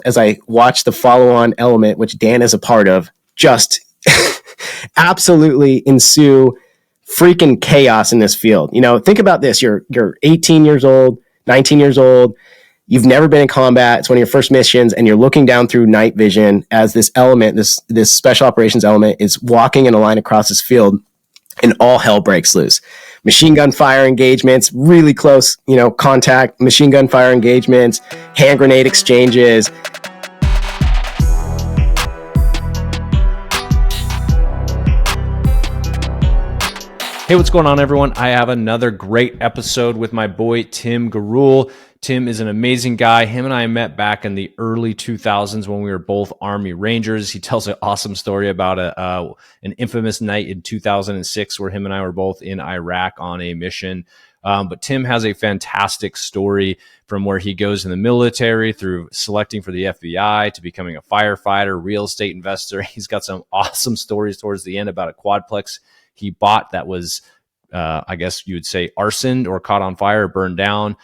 as I watch the follow-on element, which Dan is a part of, just absolutely ensue freaking chaos in this field. You know, think about this. You're 18 years old, 19 years old. You've never been in combat. It's one of your first missions, and you're looking down through night vision as this element, this special operations element, is walking in a line across this field, and all hell breaks loose. Machine gun fire engagements, really close, contact, machine gun fire engagements, hand grenade exchanges. Hey, what's going on, everyone? I have another great episode with my boy, Tim Gurule. Tim is an amazing guy. Him and I met back in the early 2000s when we were both Army Rangers. He tells an awesome story about an infamous night in 2006 where him and I were both in Iraq on a mission. But Tim has a fantastic story from where he goes in the military through selecting for the FBI to becoming a firefighter, real estate investor. He's got some awesome stories towards the end about a quadplex he bought that was, I guess you would say, arsoned or caught on fire or burned down.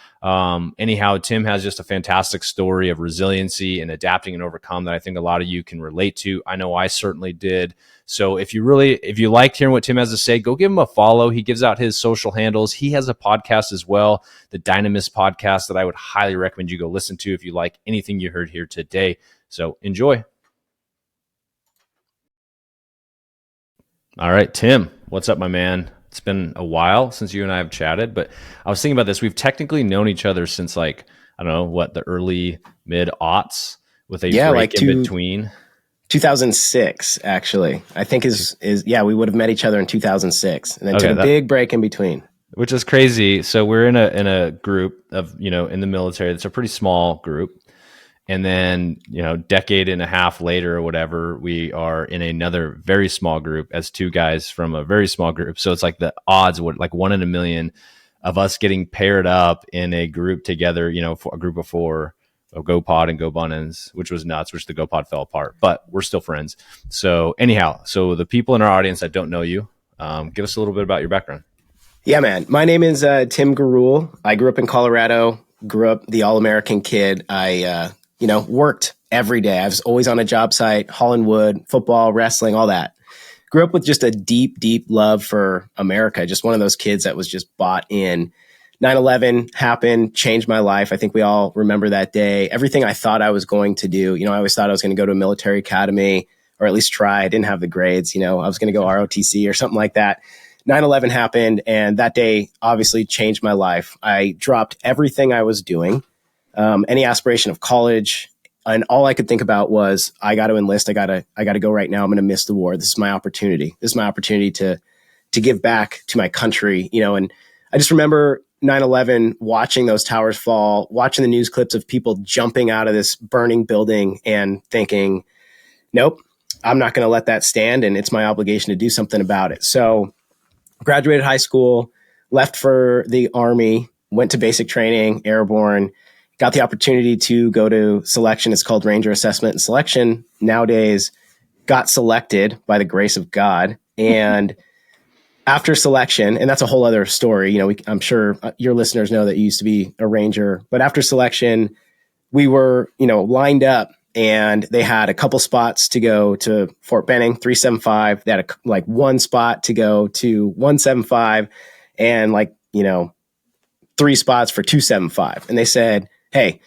Anyhow, Tim has just a fantastic story of resiliency and adapting and overcome that I think a lot of you can relate to. I know I certainly did. So if you liked hearing what Tim has to say, go give him a follow. He gives out his social handles. He has a podcast as well, the Dynamis podcast, that I would highly recommend you go listen to if you like anything you heard here today. So enjoy. All right, Tim, what's up, my man? It's been a while since you and I have chatted, but I was thinking about this. We've technically known each other since the early mid-aughts with a break in between. 2006, actually. I think we would have met each other in 2006 and then took a big break in between. Which is crazy. So we're in a group of, in the military. It's a pretty small group. And then, decade and a half later or whatever, we are in another very small group as two guys from a very small group. So it's like the odds were like 1 in a million of us getting paired up in a group together, for a group of 4 of GoPod and GoBunnins, which was nuts, which the GoPod fell apart, but we're still friends. So anyhow, so the people in our audience that don't know you, give us a little bit about your background. Yeah, man. My name is Tim Gurule. I grew up in Colorado, grew up the all-American kid. I worked every day. I was always on a job site, hauling wood, football, wrestling, all that. Grew up with just a deep, deep love for America. Just one of those kids that was just bought in. 9/11 happened, changed my life. I think we all remember that day. Everything I thought I was going to do, I always thought I was going to go to a military academy or at least try. I didn't have the grades, I was going to go ROTC or something like that. 9/11 happened, and that day obviously changed my life. I dropped everything I was doing. Any aspiration of college, and all I could think about was, I got to enlist. I got to go right now. I'm going to miss the war. This is my opportunity. This is my opportunity to give back to my country, and I just remember 9/11, watching those towers fall, watching the news clips of people jumping out of this burning building and thinking, nope, I'm not going to let that stand. And it's my obligation to do something about it. So graduated high school, left for the Army, went to basic training, airborne, got the opportunity to go to selection. It's called Ranger Assessment and Selection nowadays. Got selected by the grace of God. And after selection, and that's a whole other story, I'm sure your listeners know that you used to be a Ranger. But after selection, we were, lined up, and they had a couple spots to go to Fort Benning, 375. They had one spot to go to 175 and 3 spots for 275. And they said, hey,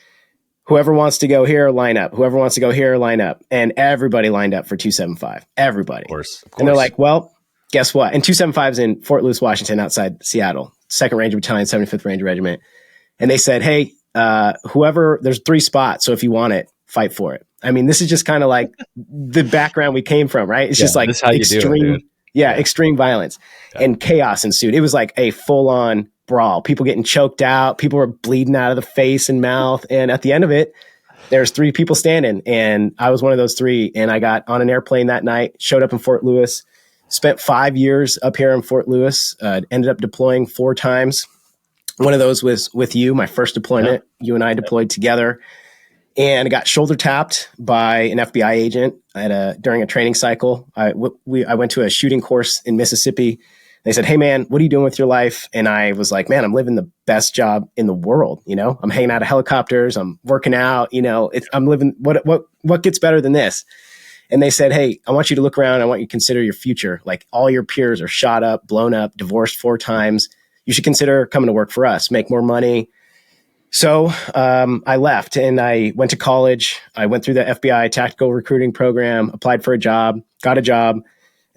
whoever wants to go here, line up. Whoever wants to go here, line up. And everybody lined up for 275. Everybody. Of course. And they're like, well, guess what? And 275 is in Fort Lewis, Washington, outside Seattle, 2nd Ranger Battalion, 75th Ranger Regiment. And they said, hey, there's 3 spots. So if you want it, fight for it. I mean, this is just kind of like the background we came from, right? It's just like extreme violence and chaos ensued. It was like a full-on brawl, people getting choked out, people were bleeding out of the face and mouth. And at the end of it, there's 3 people standing, and I was one of those 3. And I got on an airplane that night, showed up in Fort Lewis, spent 5 years up here in Fort Lewis, ended up deploying 4 times. One of those was with you, my first deployment. Yeah. You and I deployed together, and got shoulder tapped by an FBI agent during a training cycle. I went to a shooting course in Mississippi They said, "Hey man, what are you doing with your life?" And I was like, "Man, I'm living the best job in the world. I'm hanging out of helicopters. I'm working out. I'm living. What gets better than this?" And they said, "Hey, I want you to look around. I want you to consider your future. Like all your peers are shot up, blown up, divorced 4 times. You should consider coming to work for us, make more money." So I left and I went to college. I went through the FBI tactical recruiting program, applied for a job, got a job.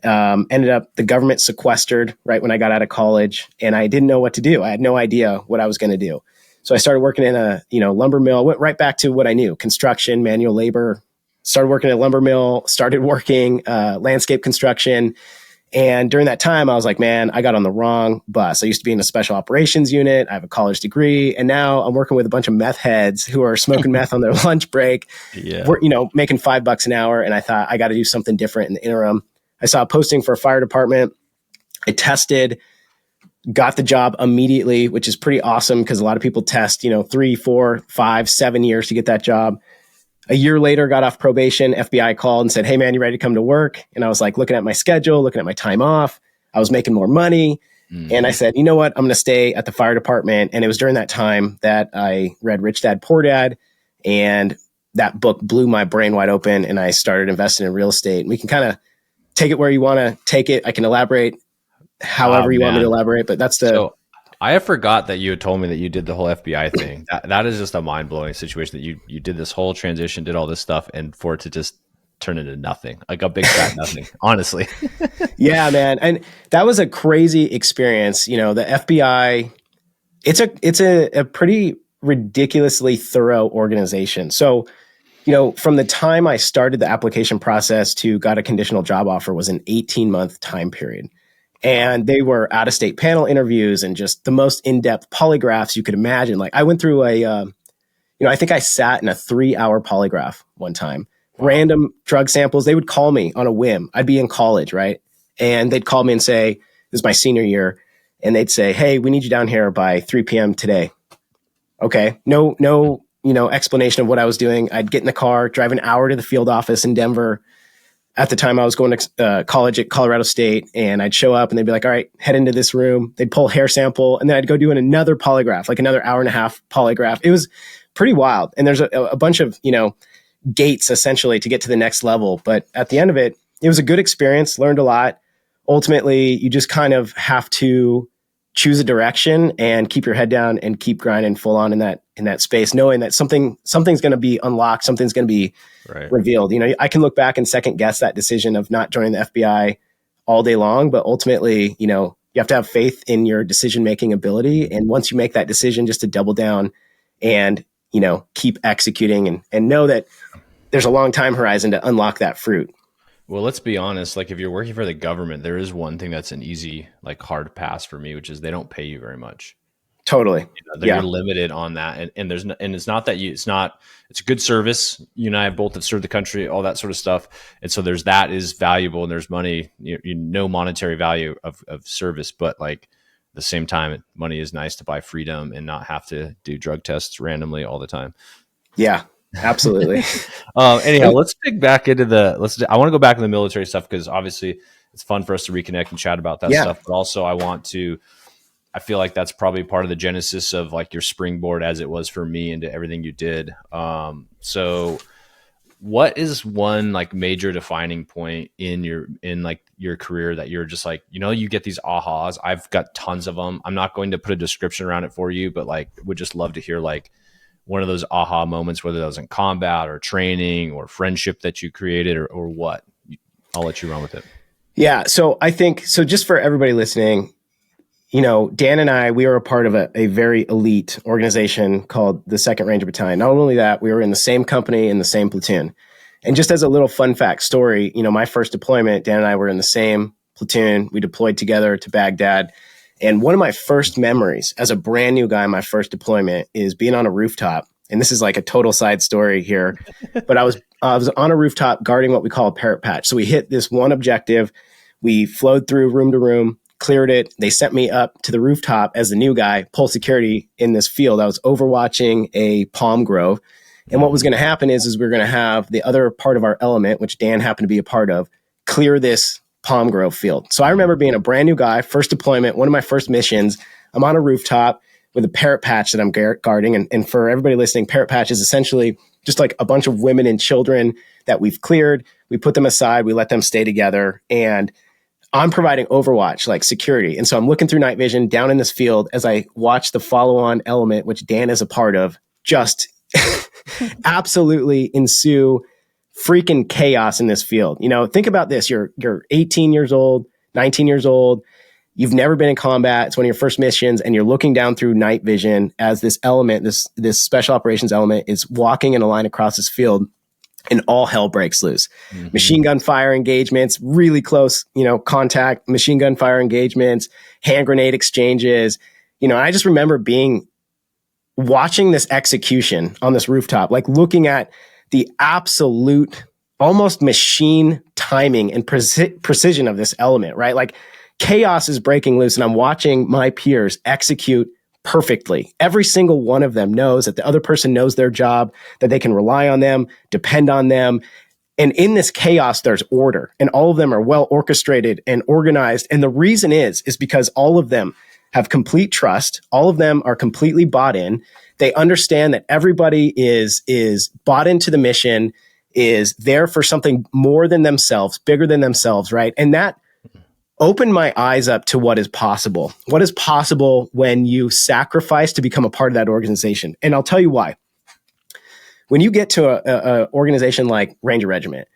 Ended up the government sequestered right when I got out of college, and I didn't know what to do. I had no idea what I was going to do. So I started working in a lumber mill. Went right back to what I knew: construction, manual labor. Started working at a lumber mill. Started working landscape construction. And during that time, I was like, man, I got on the wrong bus. I used to be in a special operations unit. I have a college degree, and now I'm working with a bunch of meth heads who are smoking meth on their lunch break. Yeah. We're, making $5 an hour. And I thought I got to do something different in the interim. I saw a posting for a fire department. I tested, got the job immediately, which is pretty awesome because a lot of people test, 3, 4, 5, 7 years to get that job. A year later, got off probation. FBI called and said, "Hey man, you ready to come to work?" And I was like looking at my schedule, looking at my time off. I was making more money. And I said, "You know what? I'm going to stay at the fire department." And it was during that time that I read Rich Dad, Poor Dad. And that book blew my brain wide open. And I started investing in real estate. And we can kind of take it where you want to take it. I can elaborate however you want me to elaborate, but that's the... So I forgot that you had told me that you did the whole FBI thing. That is just a mind blowing situation that you did this whole transition, did all this stuff, and for it to just turn into nothing, like a big fat nothing, honestly. Yeah, man. And that was a crazy experience. The FBI, it's a pretty ridiculously thorough organization. So, from the time I started the application process to got a conditional job offer was an 18-month time period. And they were out-of-state panel interviews and just the most in-depth polygraphs you could imagine. Like I went through I think I sat in a 3-hour polygraph one time. Wow. Random drug samples. They would call me on a whim. I'd be in college, right? And they'd call me and say, this is my senior year. And they'd say, "Hey, we need you down here by 3 p.m. today." Okay. No, explanation of what I was doing. I'd get in the car, drive an hour to the field office in Denver. At the time I was going to college at Colorado State, and I'd show up and they'd be like, "All right, head into this room." They'd pull a hair sample, and then I'd go do another polygraph, like another hour and a half polygraph. It was pretty wild. And there's a bunch of, gates essentially to get to the next level. But at the end of it, it was a good experience, learned a lot. Ultimately, you just kind of have to choose a direction and keep your head down and keep grinding full on in that space, knowing that something's going to be unlocked, something's going to be revealed. I can look back and second guess that decision of not joining the FBI all day long, but ultimately, you have to have faith in your decision-making ability. And once you make that decision, just to double down and, keep executing and know that there's a long time horizon to unlock that fruit. Well, let's be honest. Like if you're working for the government, there is one thing that's an easy, like hard pass for me, which is they don't pay you very much. Totally. You're limited on that. And it's not that it's a good service. You and I both have served the country, all that sort of stuff. And so that is valuable and there's money, monetary value of service, but like at the same time, money is nice to buy freedom and not have to do drug tests randomly all the time. Yeah, absolutely. Anyhow, let's dig back into I want to go back to the military stuff because obviously it's fun for us to reconnect and chat about that stuff. But also I feel like that's probably part of the genesis of like your springboard as it was for me into everything you did. So what is one like major defining point in your career that you're just like, you get these ahas? I've got tons of them. I'm not going to put a description around it for you, but like would just love to hear like one of those aha moments, whether that was in combat or training or friendship that you created or what. I'll let you run with it. Yeah. So I think, just for everybody listening, Dan and I, we were a part of a very elite organization called the 2nd Ranger Battalion. Not only that, we were in the same company, in the same platoon. And just as a little fun fact story, my first deployment, Dan and I were in the same platoon. We deployed together to Baghdad. And one of my first memories as a brand new guy, my first deployment, is being on a rooftop. And this is like a total side story here. But I was on a rooftop guarding what we call a parrot patch. So we hit this one objective. We flowed through room to room, cleared it. They sent me up to the rooftop as the new guy, pull security in this field. I was overwatching a palm grove. And what was going to happen is we were going to have the other part of our element, which Dan happened to be a part of, clear this Palm Grove field. So I remember being a brand new guy, first deployment, one of my first missions. I'm on a rooftop with a parrot patch that I'm guarding. And for everybody listening, parrot patch is essentially just like a bunch of women and children that we've cleared. We put them aside. We let them stay together. And I'm providing overwatch, like security. And so I'm looking through night vision down in this field as I watch the follow-on element, which Dan is a part of, just absolutely ensue freaking chaos in this field. You know, think about this. You're 18 years old, 19 years old. You've never been in combat. It's one of your first missions, and you're looking down through night vision as this element, this special operations element, is walking in a line across this field, and all hell breaks loose. Mm-hmm. Machine gun fire engagements, really close, contact, machine gun fire engagements, hand grenade exchanges. I just remember watching this execution on this rooftop, like looking at the absolute, almost machine timing and precision of this element, right? Like chaos is breaking loose, and I'm watching my peers execute perfectly. Every single one of them knows that the other person knows their job, that they can rely on them, depend on them. And in this chaos, there's order, and all of them are well orchestrated and organized. And the reason is because all of them have complete trust. All of them are completely bought in. They understand that everybody is bought into the mission, is there for something more than themselves, bigger than themselves, right? And that opened my eyes up to what is possible. What is possible when you sacrifice to become a part of that organization? And I'll tell you why. When you get to a organization like Ranger Regiment,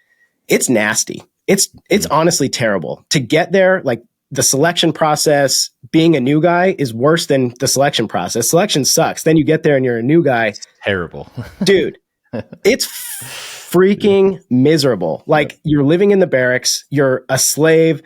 it's nasty. It's honestly terrible. To get there, like the selection process, being a new guy is worse than the selection process. Selection sucks. Then you get there and you're a new guy. It's terrible. Dude, it's freaking miserable. Like you're living in the barracks, you're a slave,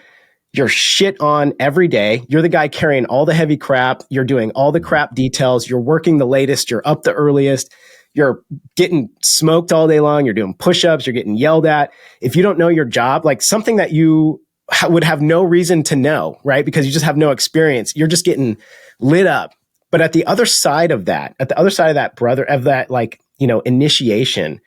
you're shit on every day. You're the guy carrying all the heavy crap. You're doing all the crap details. You're working the latest. You're up the earliest. You're getting smoked all day long. You're doing push-ups. You're getting yelled at. If you don't know your job, like something that you would have no reason to know, right? Because you just have no experience. You're just getting lit up. But at the other side of that, initiation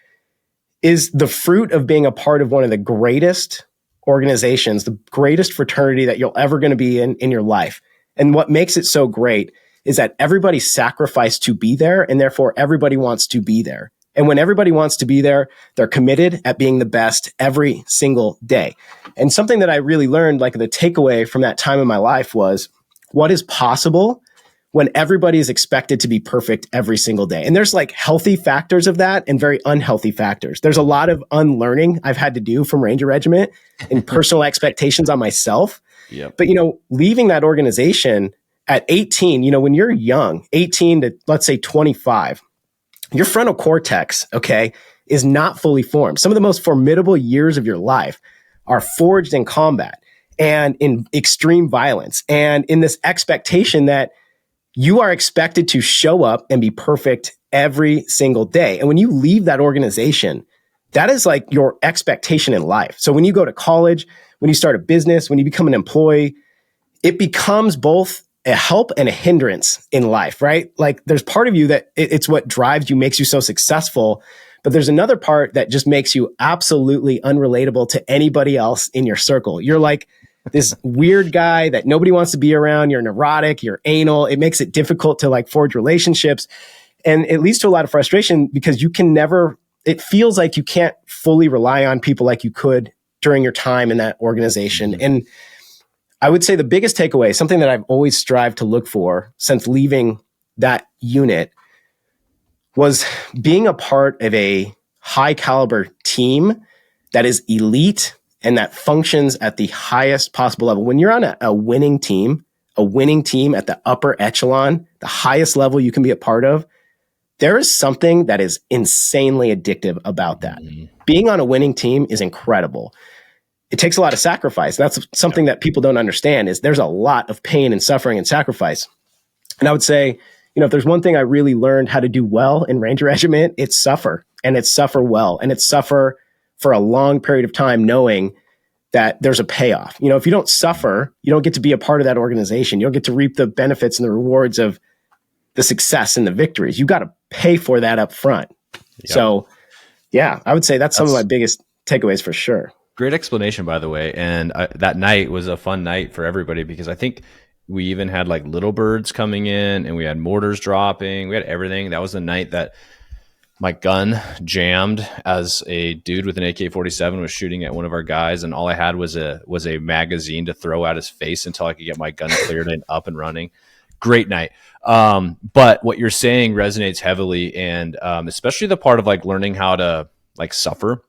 is the fruit of being a part of one of the greatest organizations, the greatest fraternity that you'll ever going to be in your life. And what makes it so great is that everybody sacrificed to be there, and therefore everybody wants to be there. And when everybody wants to be there, they're committed at being the best every single day. And something that I really learned, like the takeaway from that time in my life, was what is possible when everybody is expected to be perfect every single day. And there's like healthy factors of that and very unhealthy factors. There's a lot of unlearning I've had to do from Ranger Regiment and personal expectations on myself. Yep. But, leaving that organization at 18, when you're young, 18 to let's say 25, your frontal cortex, is not fully formed. Some of the most formidable years of your life are forged in combat and in extreme violence and in this expectation that you are expected to show up and be perfect every single day. And when you leave that organization, that is like your expectation in life. So when you go to college, when you start a business, when you become an employee, it becomes both a help and a hindrance in life, right? Like there's part of you that it's what drives you, makes you so successful. But there's another part that just makes you absolutely unrelatable to anybody else in your circle. You're like this weird guy that nobody wants to be around. You're neurotic, you're anal. It makes it difficult to like forge relationships. And it leads to a lot of frustration because it feels like you can't fully rely on people like you could during your time in that organization. Mm-hmm. And I would say the biggest takeaway, something that I've always strived to look for since leaving that unit, was being a part of a high caliber team that is elite and that functions at the highest possible level. When you're on a winning team at the upper echelon, the highest level you can be a part of, there is something that is insanely addictive about that. Mm-hmm. Being on a winning team is incredible. It takes a lot of sacrifice. That's something that people don't understand, is there's a lot of pain and suffering and sacrifice. And I would say, if there's one thing I really learned how to do well in Ranger Regiment, it's suffer, and it's suffer well, and it's suffer for a long period of time, knowing that there's a payoff. If you don't suffer, you don't get to be a part of that organization. You don't get to reap the benefits and the rewards of the success and the victories. You got to pay for that up front. Yep. So yeah, I would say that's some of my biggest takeaways for sure. Great explanation, by the way. And that night was a fun night for everybody because I think we even had like little birds coming in and we had mortars dropping. We had everything. That was the night that my gun jammed as a dude with an AK-47 was shooting at one of our guys, and all I had was a magazine to throw at his face until I could get my gun cleared and up and running. Great night. But what you're saying resonates heavily, and especially the part of like learning how to like suffer.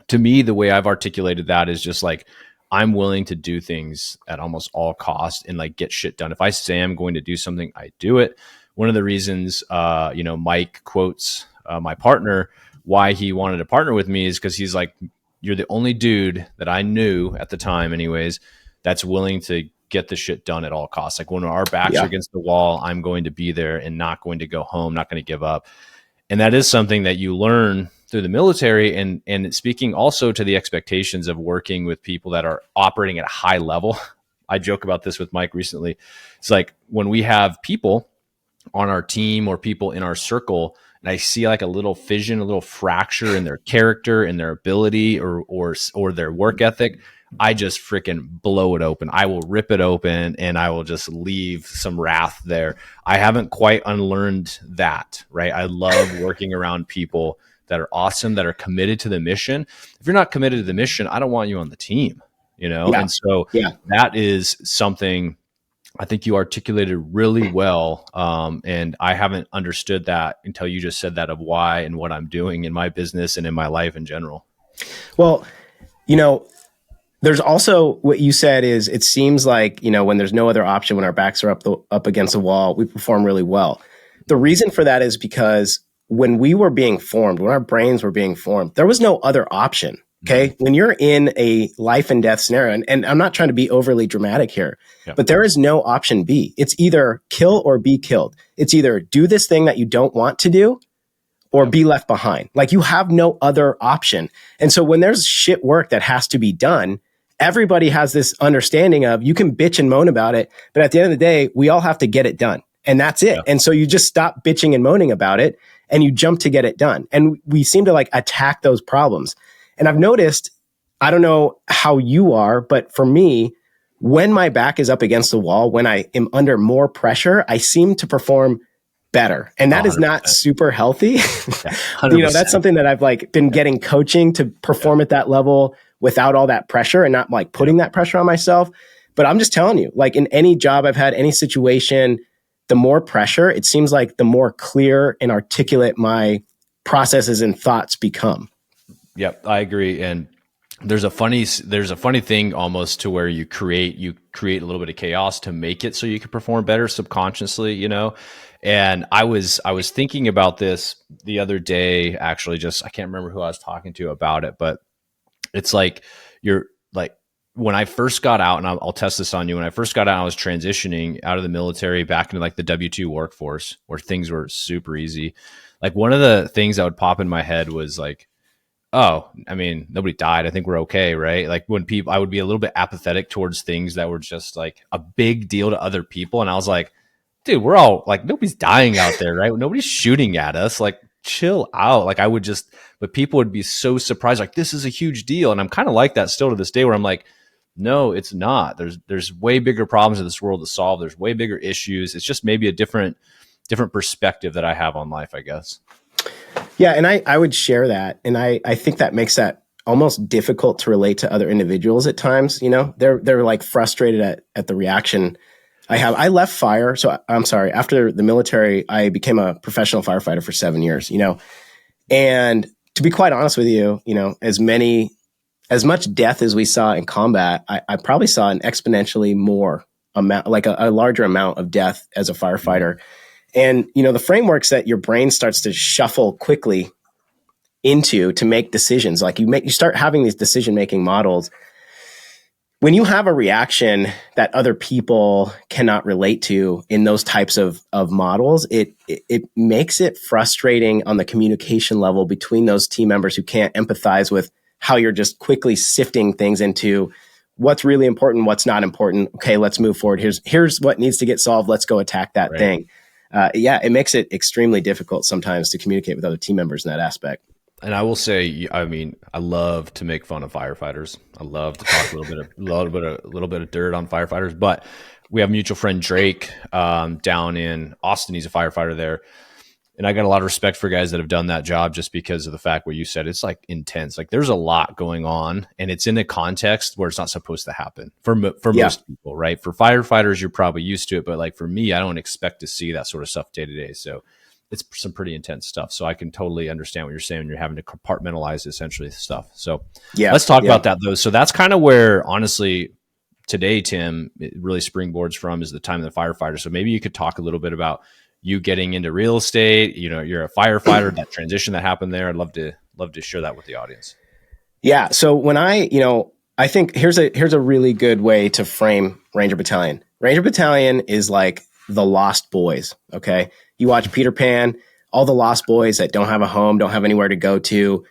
To me, the way I've articulated that is just like I'm willing to do things at almost all costs and like get shit done. If I say I'm going to do something, I do it. One of the reasons, Mike quotes my partner, why he wanted to partner with me is because he's like, you're the only dude that I knew at the time anyways, that's willing to get the shit done at all costs. Like when our backs are against the wall, I'm going to be there and not going to go home, not going to give up. And that is something that you learn through the military, and speaking also to the expectations of working with people that are operating at a high level. I joke about this with Mike recently. It's like when we have people on our team or people in our circle, and I see like a little fission, a little fracture in their character and their ability or their work ethic, I just freaking blow it open. I will rip it open and I will just leave some wrath there. I haven't quite unlearned that, right? I love working around people that are awesome, that are committed to the mission. If you're not committed to the mission, I don't want you on the team, you know? And so that is something I think you articulated really well. And I haven't understood that until you just said that of why and what I'm doing in my business and in my life in general. Well, there's also what you said is it seems like, when there's no other option, when our backs are up against the wall, we perform really well. The reason for that is because when we were being formed, when our brains were being formed, there was no other option. Okay. When you're in a life and death scenario, and I'm not trying to be overly dramatic here, but there is no option B. It's either kill or be killed. It's either do this thing that you don't want to do or be left behind. Like you have no other option. And so when there's shit work that has to be done, everybody has this understanding of you can bitch and moan about it, but at the end of the day, we all have to get it done. And that's it. And so you just stop bitching and moaning about it and you jump to get it done. And we seem to like attack those problems. And I've noticed, I don't know how you are, but for me, when my back is up against the wall, when I am under more pressure, I seem to perform better. And that 100%. Is not super healthy. That's something that I've like been getting coaching to perform at that level without all that pressure and not like putting that pressure on myself. But I'm just telling you, like in any job I've had, any situation, the more pressure, it seems like the more clear and articulate my processes and thoughts become. Yep, I agree. And there's a funny thing almost to where you create a little bit of chaos to make it so you can perform better subconsciously, And I was thinking about this the other day, actually, I can't remember who I was talking to about it, but it's like you're like, when I first got out, and I'll test this on you. When I first got out, I was transitioning out of the military back into like the W-2 workforce where things were super easy. Like one of the things that would pop in my head was like, oh, I mean, nobody died. I think we're okay, right? Like when I would be a little bit apathetic towards things that were just like a big deal to other people. And I was like, dude, we're all like, nobody's dying out there, right? Nobody's shooting at us. Like, chill out. Like but people would be so surprised, like, this is a huge deal. And I'm kind of like that still to this day where I'm like, no, it's not. There's way bigger problems in this world to solve. There's way bigger issues. It's just maybe a different perspective that I have on life, I guess. Yeah. And I would share that. And I think that makes that almost difficult to relate to other individuals at times. They're like frustrated at the reaction I have. I left fire. So I'm sorry. After the military, I became a professional firefighter for 7 years, and to be quite honest with you, as much death as we saw in combat, I probably saw an exponentially more amount, like a larger amount of death as a firefighter. And, the frameworks that your brain starts to shuffle quickly into to make decisions, like you start having these decision-making models. When you have a reaction that other people cannot relate to in those types of models, it makes it frustrating on the communication level between those team members who can't empathize with how you're just quickly sifting things into what's really important, what's not important. Okay, let's move forward. Here's what needs to get solved. Let's go attack that thing. It makes it extremely difficult sometimes to communicate with other team members in that aspect. And I will say, I mean, I love to make fun of firefighters. I love to talk a little bit of dirt on firefighters. But we have a mutual friend Drake down in Austin. He's a firefighter there, and I got a lot of respect for guys that have done that job just because of the fact what you said. It's like intense. Like there's a lot going on, and it's in a context where it's not supposed to happen for most people, right? For firefighters, you're probably used to it, but like for me, I don't expect to see that sort of stuff day to day. So it's some pretty intense stuff. So I can totally understand what you're saying when you're having to compartmentalize essentially stuff. So let's talk about that though. So that's kind of where, honestly, today, Tim, it really springboards from is the time of the firefighter. So maybe you could talk a little bit about you getting into real estate. You know, you're a firefighter, that transition that happened there. I'd love to share that with the audience. Yeah. So when I think here's a really good way to frame Ranger Battalion. Ranger Battalion is like the Lost Boys. Okay. You watch Peter Pan, all the lost boys that don't have a home, don't have anywhere to go to.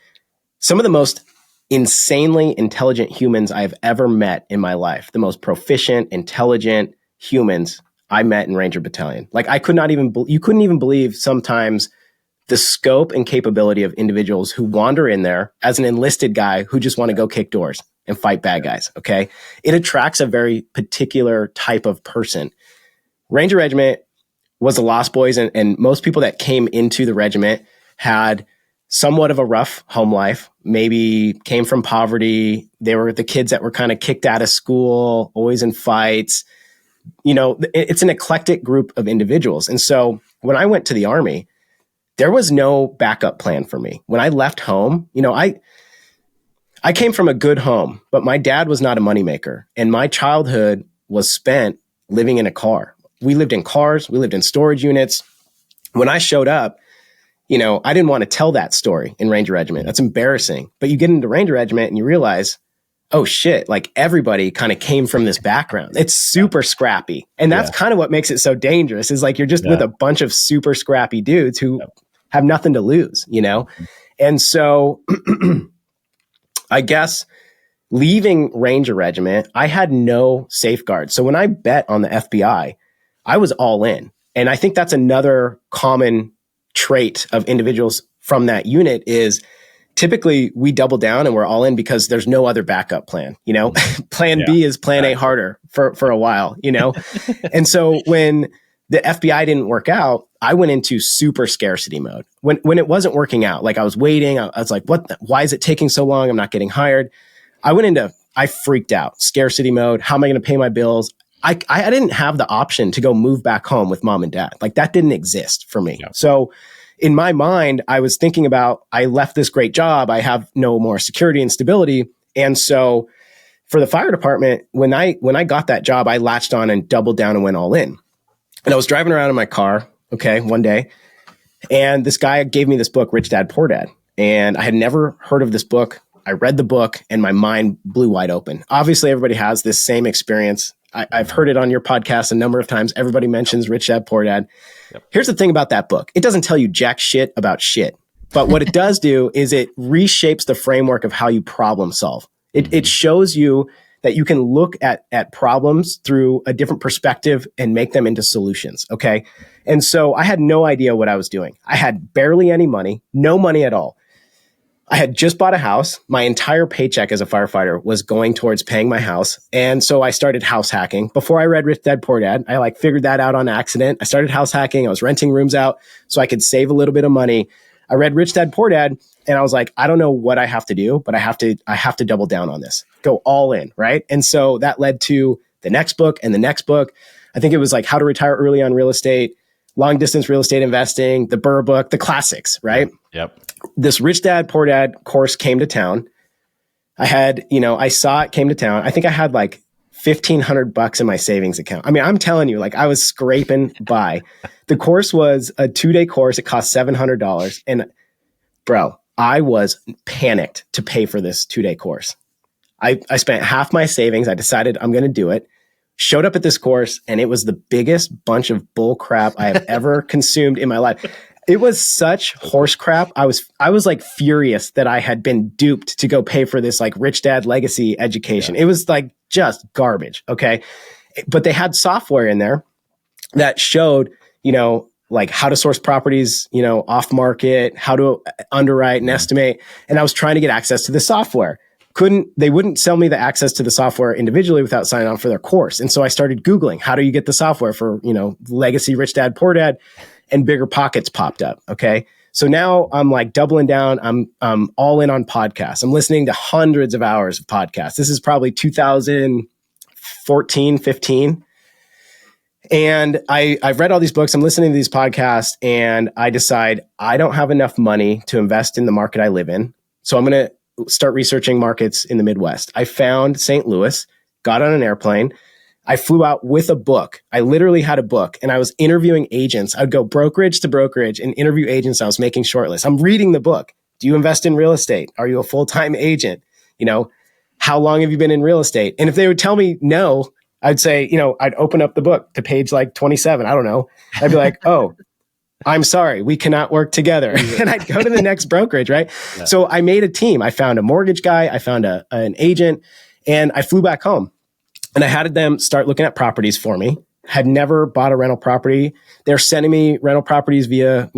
Some of the most insanely intelligent humans I've ever met in my life, the most proficient, intelligent humans I met in Ranger Battalion. Like you couldn't even believe sometimes the scope and capability of individuals who wander in there as an enlisted guy who just want to go kick doors and fight bad guys. Okay. It attracts a very particular type of person. Ranger Regiment was the Lost Boys, and most people that came into the regiment had somewhat of a rough home life, maybe came from poverty. They were the kids that were kind of kicked out of school, always in fights. You know, it's an eclectic group of individuals. And so when I went to the Army, there was no backup plan for me. When I left home, you know, I came from a good home, but my dad was not a moneymaker. And my childhood was spent living in a car. We lived in cars. We lived in storage units. When I showed up, you know, I didn't want to tell that story in Ranger Regiment. That's embarrassing. But you get into Ranger Regiment and you realize, oh shit, like everybody kind of came from this background. It's super scrappy. And that's kind of what makes it so dangerous is like you're just with a bunch of super scrappy dudes who have nothing to lose, you know? And so I guess leaving Ranger Regiment, I had no safeguards. So when I bet on the FBI, I was all in. And I think that's another common trait of individuals from that unit is typically we double down and we're all in because there's no other backup plan. You know, plan B is plan A harder for a while, you know? And so when the FBI didn't work out, I went into super scarcity mode. When it wasn't working out, like I was waiting, I was like, why is it taking so long? I'm not getting hired. I freaked out, scarcity mode. How am I going to pay my bills? I didn't have the option to go move back home with mom and dad. Like that didn't exist for me. Yeah. So in my mind, I was thinking about, I left this great job. I have no more security and stability. And so for the fire department, when I got that job, I latched on and doubled down and went all in. And I was driving around in my car, one day, and this guy gave me this book, Rich Dad, Poor Dad. And I had never heard of this book. I read the book and my mind blew wide open. Obviously, everybody has this same experience. I've heard it on your podcast a number of times. Everybody mentions Rich Dad, Poor Dad. Yep. Here's the thing about that book. It doesn't tell you jack shit about shit. But what it does do is it reshapes the framework of how you problem solve. It shows you that you can look at problems through a different perspective and make them into solutions. Okay. And so I had no idea what I was doing. I had barely any money, no money at all. I had just bought a house. My entire paycheck as a firefighter was going towards paying my house. And so I started house hacking. Before I read Rich Dad, Poor Dad, I figured that out on accident. I started house hacking. I was renting rooms out so I could save a little bit of money. I read Rich Dad, Poor Dad, and I was like, I don't know what I have to do, but I have to double down on this, go all in. Right. And so that led to the next book and the next book. I think it was like How to Retire Early on Real Estate, Long Distance Real Estate Investing, the Burr book, the classics. Right. Yep. This Rich Dad, Poor Dad course came to town. I saw it came to town. I think I had like $1,500 in my savings account. I mean, I'm telling you, like I was scraping by. The course was a 2-day course. It cost $700. And bro, I was panicked to pay for this 2-day course. I spent half my savings. I decided I'm going to do it. Showed up at this course and it was the biggest bunch of bull crap I have ever consumed in my life. It was such horse crap. I was like furious that I had been duped to go pay for this like Rich Dad legacy education. Yeah. It was like just garbage. Okay. But they had software in there that showed, like how to source properties, off market, how to underwrite and estimate. And I was trying to get access to the software. They wouldn't sell me the access to the software individually without signing on for their course. And so I started Googling, how do you get the software for, legacy, rich dad, poor dad, and Bigger Pockets popped up. Okay. So now I'm like doubling down. I'm all in on podcasts. I'm listening to hundreds of hours of podcasts. This is probably 2014, 15. And I've read all these books. I'm listening to these podcasts and I decide I don't have enough money to invest in the market I live in. So I'm going to start researching markets in the Midwest. I found St. Louis, got on an airplane. I flew out with a book. I literally had a book and I was interviewing agents. I'd go brokerage to brokerage and interview agents. I was making shortlists. I'm reading the book. Do you invest in real estate? Are you a full-time agent? How long have you been in real estate? And if they would tell me no, I'd say, I'd open up the book to page like 27. I don't know. I'd be like, oh, I'm sorry, we cannot work together. And I'd go to the next brokerage, right? Yeah. So I made a team. I found a mortgage guy. I found an agent and I flew back home and I had them start looking at properties for me. Had never bought a rental property. They're sending me rental properties via,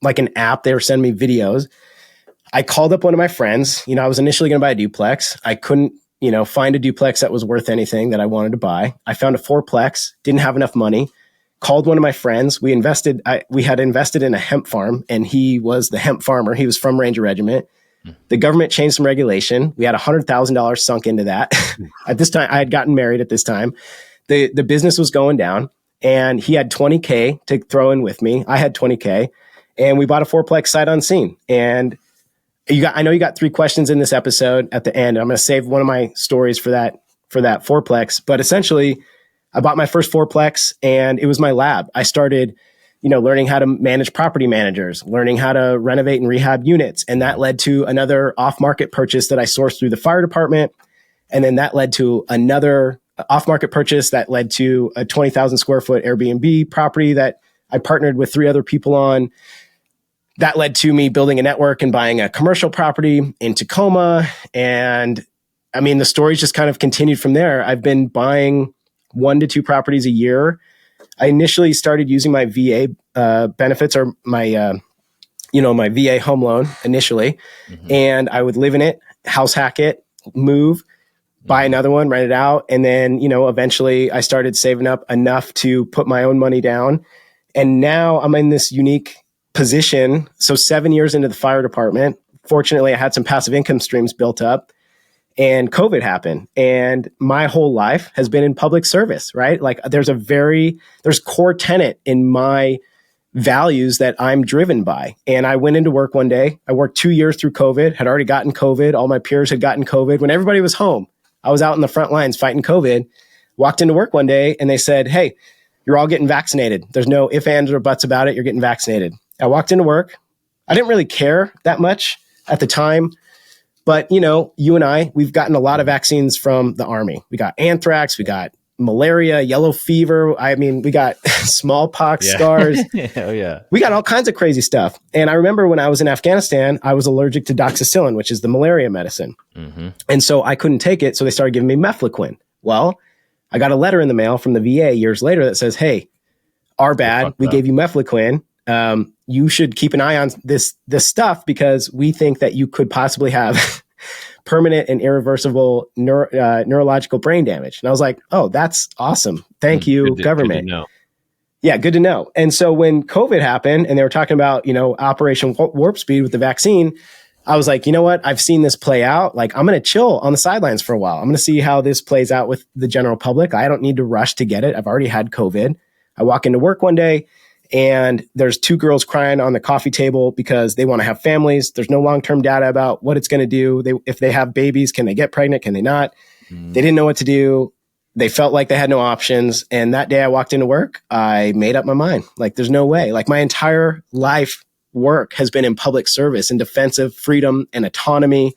like an app. They were sending me videos. I called up one of my friends. I was initially going to buy a duplex. I couldn't find a duplex that was worth anything that I wanted to buy. I found a fourplex, didn't have enough money, called one of my friends. We had invested in a hemp farm and he was the hemp farmer. He was from Ranger Regiment. The government changed some regulation. We had $100,000 sunk into that. At this time, I had gotten married at this time. The business was going down and he had $20K to throw in with me. I had $20K and we bought a fourplex sight unseen. And I know you got 3 questions in this episode at the end. I'm going to save one of my stories for that fourplex. But essentially, I bought my first fourplex and it was my lab. I started, learning how to manage property managers, learning how to renovate and rehab units. And that led to another off-market purchase that I sourced through the fire department. And then that led to another off-market purchase that led to a 20,000 square foot Airbnb property that I partnered with 3 other people on. That led to me building a network and buying a commercial property in Tacoma. And I mean, the story's just kind of continued from there. I've been buying 1 to 2 properties a year. I initially started using my VA benefits or my VA home loan initially. Mm-hmm. And I would live in it, house hack it, move, buy another one, rent it out. And then, eventually I started saving up enough to put my own money down. And now I'm in this unique position. So 7 years into the fire department, fortunately I had some passive income streams built up and COVID happened and my whole life has been in public service, right? Like there's core tenet in my values that I'm driven by. And I went into work one day. I worked 2 years through COVID, had already gotten COVID. All my peers had gotten COVID. When everybody was home, I was out in the front lines fighting COVID, walked into work one day and they said, hey, you're all getting vaccinated. There's no ifs, ands, or buts about it. You're getting vaccinated. I walked into work. I didn't really care that much at the time, but you and I, we've gotten a lot of vaccines from the Army. We got anthrax, we got malaria, yellow fever. I mean, we got smallpox scars. Oh yeah. We got all kinds of crazy stuff. And I remember when I was in Afghanistan, I was allergic to doxycycline, which is the malaria medicine. Mm-hmm. And so I couldn't take it. So they started giving me mefloquine. Well, I got a letter in the mail from the VA years later that says, hey, our bad. We gave you mefloquine. You should keep an eye on this stuff because we think that you could possibly have permanent and irreversible neurological brain damage. And I was like, oh, that's awesome. Thank you, government. Good to know. Yeah, good to know. And so when COVID happened and they were talking about, Operation Warp Speed with the vaccine, I was like, you know what? I've seen this play out. Like, I'm going to chill on the sidelines for a while. I'm going to see how this plays out with the general public. I don't need to rush to get it. I've already had COVID. I walk into work one day and there's 2 girls crying on the coffee table because they want to have families. There's no long-term data about what it's going to do. If they have babies, can they get pregnant? Can they not? They didn't know what to do. They felt like they had no options. And that day I walked into work, I made up my mind. Like, there's no way. Like, my entire life work has been in public service and defense of freedom and autonomy.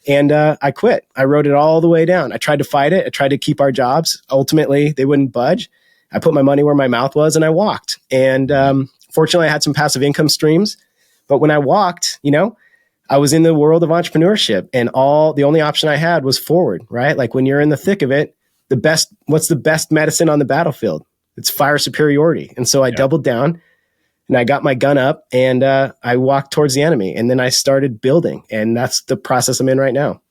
And I quit. I wrote it all the way down. I tried to fight it. I tried to keep our jobs. Ultimately, they wouldn't budge. I put my money where my mouth was and I walked. And fortunately, I had some passive income streams. But when I walked, I was in the world of entrepreneurship and the only option I had was forward, right? Like, when you're in the thick of it, what's the best medicine on the battlefield? It's fire superiority. And so I doubled down. and I got my gun up and I walked towards the enemy, and then I started building, and that's the process I'm in right now.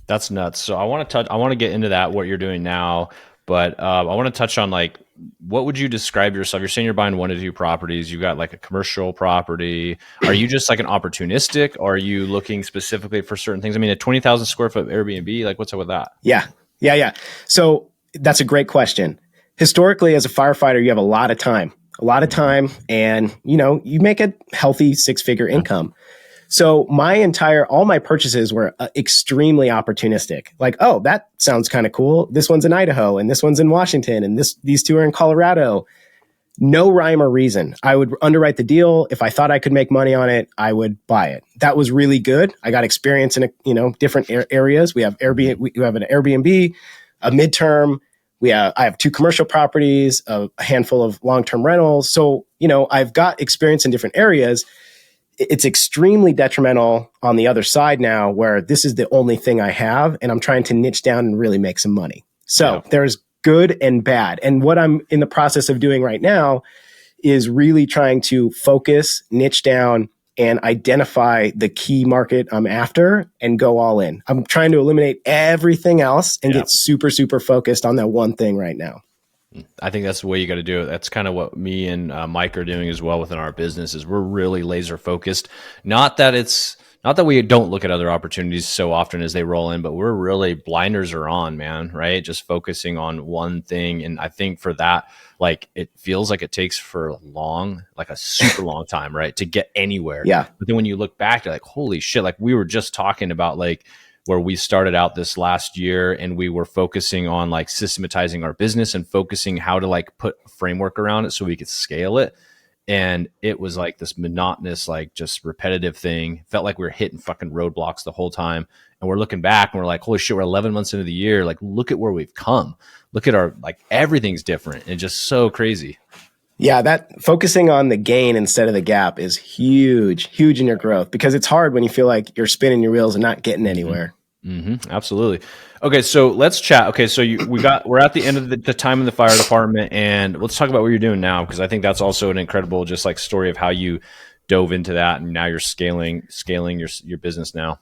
That's nuts. So I want to get into that, what you're doing now, but I want to touch on like, what would you describe yourself? You're saying you're buying 1 to 2 properties. You got like a commercial property. Are you just like an opportunistic, or are you looking specifically for certain things? I mean, a 20,000 square foot Airbnb, like what's up with that? Yeah. So that's a great question. Historically, as a firefighter, you have a lot of time, and you make a healthy 6-figure income. So all my purchases were extremely opportunistic. Like, oh, that sounds kind of cool. This one's in Idaho and this one's in Washington and these 2 are in Colorado. No rhyme or reason. I would underwrite the deal. If I thought I could make money on it, I would buy it. That was really good. I got experience in different areas. We have Airbnb. We have an Airbnb, a midterm. I have 2 commercial properties, a handful of long-term rentals. So I've got experience in different areas. It's extremely detrimental on the other side now, where this is the only thing I have, and I'm trying to niche down and really make some money. So there's good and bad. And what I'm in the process of doing right now is really trying to focus, niche down, and identify the key market I'm after and go all in. I'm trying to eliminate everything else and get super, super focused on that one thing right now. I think that's the way you got to do it. That's kind of what me and Mike are doing as well within our business. Is we're really laser focused. Not that we don't look at other opportunities so often as they roll in, but we're really, blinders are on, man, right? Just focusing on one thing. And I think for that, like, it feels like it takes for a super long time, right, to get anywhere. Yeah. But then when you look back, you're like, holy shit, like we were just talking about, like, where we started out this last year and we were focusing on like systematizing our business and focusing how to like put a framework around it so we could scale it. And it was like this monotonous, like just repetitive thing. Felt like we were hitting fucking roadblocks the whole time. And we're looking back and we're like, holy shit, we're 11 months into the year. Like, look at where we've come. Look at our, like, everything's different and just so crazy. Yeah, that focusing on the gain instead of the gap is huge in your growth, because it's hard when you feel like you're spinning your wheels and not getting anywhere. Mm-hmm, absolutely. Okay, so let's chat. Okay, so we're at the end of the time in the fire department, and let's talk about what you're doing now, because I think that's also an incredible just like story of how you dove into that, and now you're scaling your business now.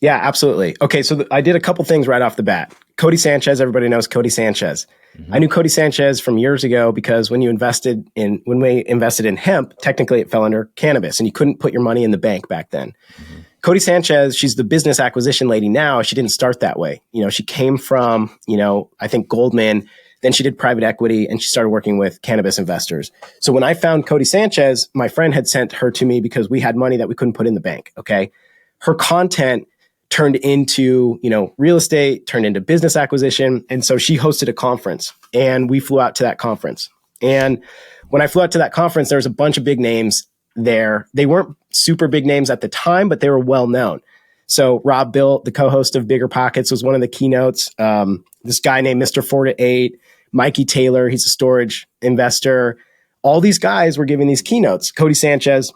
Yeah, absolutely. Okay, so I did a couple things right off the bat. Cody Sanchez, everybody knows Cody Sanchez. Mm-hmm. I knew Cody Sanchez from years ago because when we invested in hemp, technically it fell under cannabis, and you couldn't put your money in the bank back then. Mm-hmm. Cody Sanchez, she's the business acquisition lady now. She didn't start that way. She came from, I think Goldman. Then she did private equity and she started working with cannabis investors. So when I found Cody Sanchez, my friend had sent her to me because we had money that we couldn't put in the bank. Okay. Her content turned into, real estate, turned into business acquisition. And so she hosted a conference and we flew out to that conference. And when I flew out to that conference, there was a bunch of big names there. They weren't super big names at the time, but they were well known. So Rob Bill, the co-host of Bigger Pockets, was one of the keynotes. This guy named Mr. 4 to 8, Mikey Taylor, he's a storage investor. All these guys were giving these keynotes. Cody Sanchez,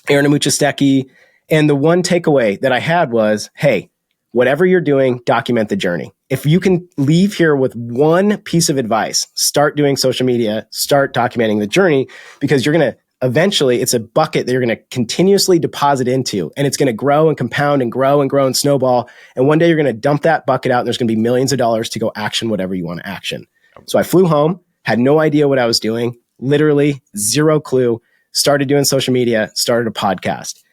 Aaron Amuchasteki. And the one takeaway that I had was, hey, whatever you're doing, document the journey. If you can leave here with one piece of advice, start doing social media, start documenting the journey, because you're going to eventually, it's a bucket that you're going to continuously deposit into, and it's going to grow and compound and grow and snowball. And one day you're going to dump that bucket out and there's going to be millions of dollars to go action whatever you want to action. So I flew home, had no idea what I was doing, literally zero clue, started doing social media, started a podcast.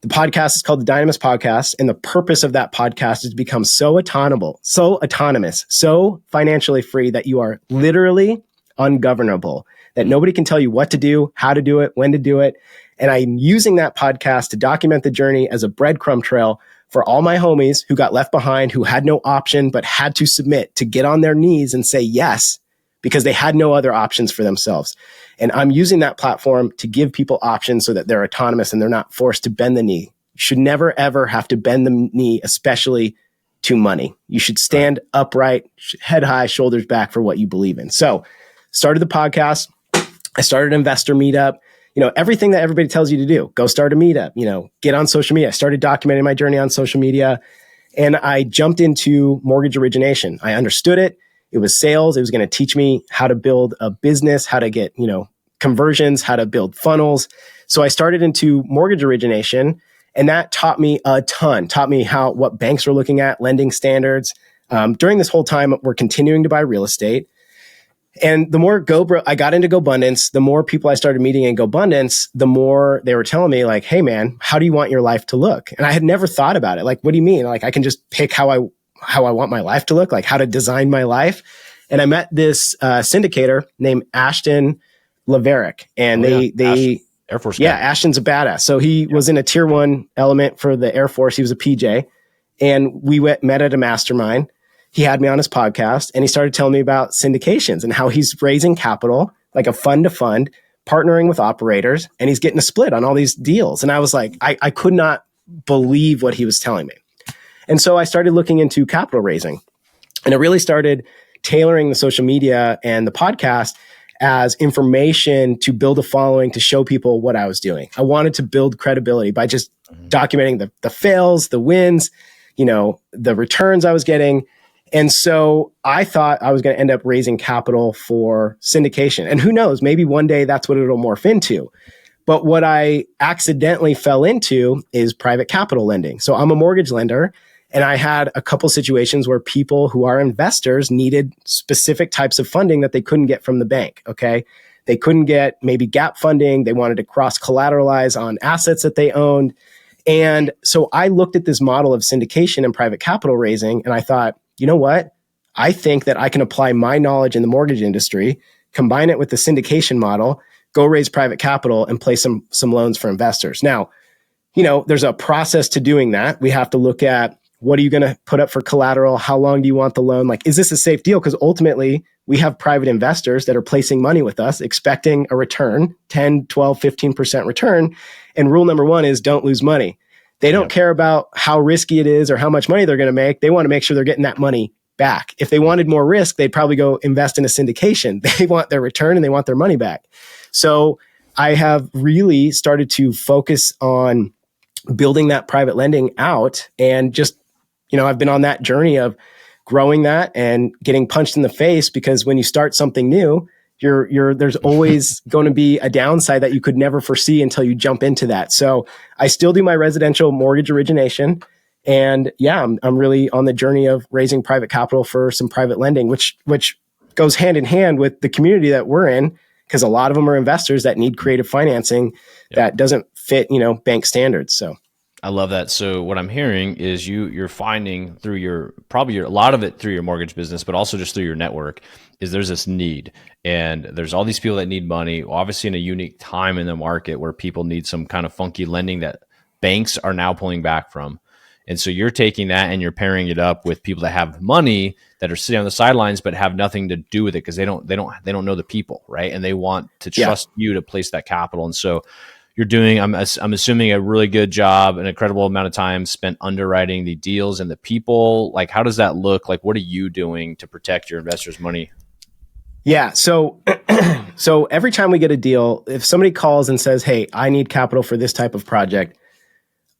The podcast is called the Dynamis Podcast. And the purpose of that podcast is to become so autonomous, so financially free that you are literally ungovernable, that nobody can tell you what to do, how to do it, when to do it. And I'm using that podcast to document the journey as a breadcrumb trail for all my homies who got left behind, who had no option, but had to submit, to get on their knees and say yes, because they had no other options for themselves. And I'm using that platform to give people options so that they're autonomous and they're not forced to bend the knee. You should never, ever have to bend the knee, especially to money. You should stand upright, head high, shoulders back for what you believe in. So started the podcast. I started an investor meetup, everything that everybody tells you to do. Go start a meetup, get on social media. I started documenting my journey on social media, and I jumped into mortgage origination. I understood it. It was sales. It was going to teach me how to build a business, how to get, conversions, how to build funnels. So I started into mortgage origination, and that taught me a ton, taught me what banks were looking at, lending standards. During this whole time, we're continuing to buy real estate. And the more I got into GoBundance, the more people I started meeting in GoBundance, the more they were telling me like, hey man, how do you want your life to look? And I had never thought about it. Like, what do you mean? Like, I can just pick how I want my life to look, like how to design my life. And I met this syndicator named Ashton Laverick, and they Air Force guy. Yeah, Ashton's a badass. So he was in a tier 1 element for the Air Force. He was a PJ, and we met at a mastermind. He had me on his podcast, and he started telling me about syndications and how he's raising capital, like a fund to fund, partnering with operators, and he's getting a split on all these deals. And I was like, I could not believe what he was telling me. And so I started looking into capital raising, and I really started tailoring the social media and the podcast as information to build a following, to show people what I was doing. I wanted to build credibility by just documenting the fails, the wins, the returns I was getting. And so I thought I was going to end up raising capital for syndication. And who knows, maybe one day that's what it'll morph into. But what I accidentally fell into is private capital lending. So I'm a mortgage lender, and I had a couple situations where people who are investors needed specific types of funding that they couldn't get from the bank. Okay. They couldn't get maybe gap funding. They wanted to cross collateralize on assets that they owned. And so I looked at this model of syndication and private capital raising, and I thought, you know what? I think that I can apply my knowledge in the mortgage industry, combine it with the syndication model, go raise private capital, and play some loans for investors. Now, there's a process to doing that. We have to look at, what are you going to put up for collateral? How long do you want the loan? Like, is this a safe deal? Because ultimately, we have private investors that are placing money with us, expecting a return, 10, 12, 15% return. And rule number 1 is don't lose money. They don't care about how risky it is or how much money they're going to make. They want to make sure they're getting that money back. If they wanted more risk, they'd probably go invest in a syndication. They want their return and they want their money back. So I have really started to focus on building that private lending out, and just, I've been on that journey of growing that and getting punched in the face, because when you start something new, there's always going to be a downside that you could never foresee until you jump into that. So I still do my residential mortgage origination. And yeah, I'm really on the journey of raising private capital for some private lending, which goes hand in hand with the community that we're in, because a lot of them are investors that need creative financing that doesn't fit, bank standards. So I love that. So what I'm hearing is you're finding through a lot of it through your mortgage business, but also just through your network, is there's this need, and there's all these people that need money, obviously in a unique time in the market where people need some kind of funky lending that banks are now pulling back from. And so you're taking that and you're pairing it up with people that have money that are sitting on the sidelines, but have nothing to do with it because they don't know the people, right? And they want to trust you to place that capital. And so you're doing, I'm assuming, a really good job, an incredible amount of time spent underwriting the deals and the people. Like, how does that look? Like, what are you doing to protect your investors' money? Yeah. So every time we get a deal, if somebody calls and says, hey, I need capital for this type of project,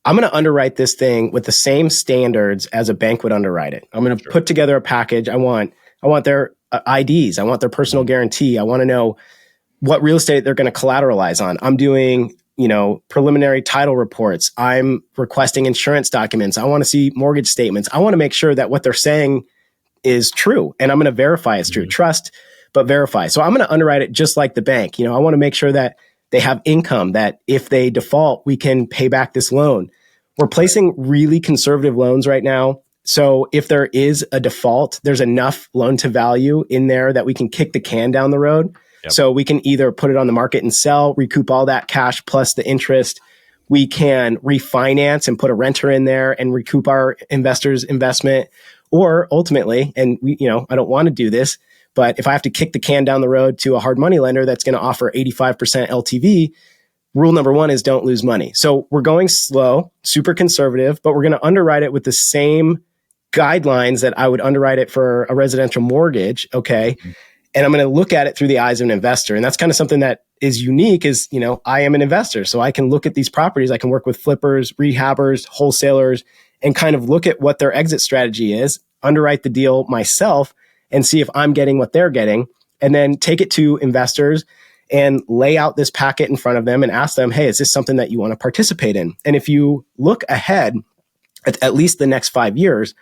I'm going to underwrite this thing with the same standards as a bank would underwrite it. I'm going to put together a package. I want their IDs. I want their personal guarantee. I want to know what real estate they're going to collateralize on. I'm doing, preliminary title reports. I'm requesting insurance documents. I want to see mortgage statements. I want to make sure that what they're saying is true, and I'm going to verify it's true. Trust, but verify. So I'm going to underwrite it just like the bank. I want to make sure that they have income, that if they default, we can pay back this loan. We're placing really conservative loans right now. So if there is a default, there's enough loan to value in there that we can kick the can down the road. Yep. So we can either put it on the market and sell, recoup all that cash plus the interest. We can refinance and put a renter in there and recoup our investors' investment. Or ultimately, and I don't want to do this, but if I have to kick the can down the road to a hard money lender that's going to offer 85% LTV, rule number 1 is don't lose money. So we're going slow, super conservative, but we're going to underwrite it with the same guidelines that I would underwrite it for a residential mortgage. Okay. Mm-hmm. And I'm going to look at it through the eyes of an investor. And that's kind of something that is unique is, I am an investor. So I can look at these properties. I can work with flippers, rehabbers, wholesalers, and kind of look at what their exit strategy is, underwrite the deal myself, and see if I'm getting what they're getting, and then take it to investors and lay out this packet in front of them and ask them, hey, is this something that you want to participate in? And if you look ahead at least the next 5 years,